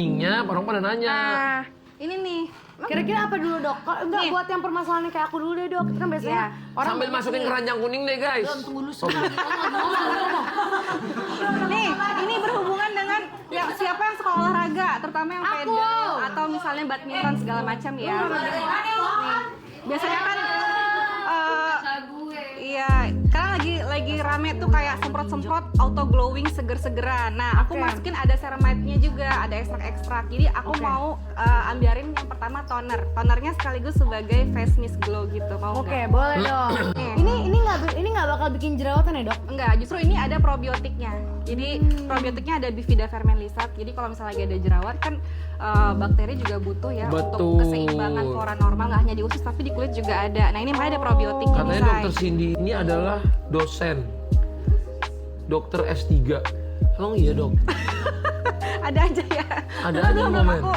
Ininya orang pada nanya. Nah, ini nih. Kira-kira apa dulu dok? Kalau enggak buat yang permasalahannya kayak aku dulu deh dok. Kita kan biasanya orang Sambil masukin keranjang kuning deh guys. Tunggu dulu Nih, ini berhubungan dengan siapa yang suka olahraga, terutama yang pedal atau misalnya badminton segala macam ya. Nih, biasanya kan iya, sekarang lagi rame tuh kayak semprot-semprot auto glowing seger-segeran. Nah, aku masukin ada ceramide-nya juga, ada ekstrak-ekstrak. Jadi aku mau ambiarin yang pertama toner. Tonernya sekaligus sebagai face mist glow gitu. Mau Oke, boleh dong. Ini nggak bakal bikin jerawatan ya dok? Enggak, justru ini ada probiotiknya. Jadi probiotiknya ada Bifida fermenlisat. Jadi kalau misalnya lagi ada jerawat kan bakteri juga butuh ya untuk keseimbangan flora normal, nggak hanya di usus tapi di kulit juga ada. Nah ini makanya ada probiotiknya. Katanya dokter Cindy ini adalah dosen dokter S3. Emang iya dok? ada aja ya. Ada aja Belum momen. aku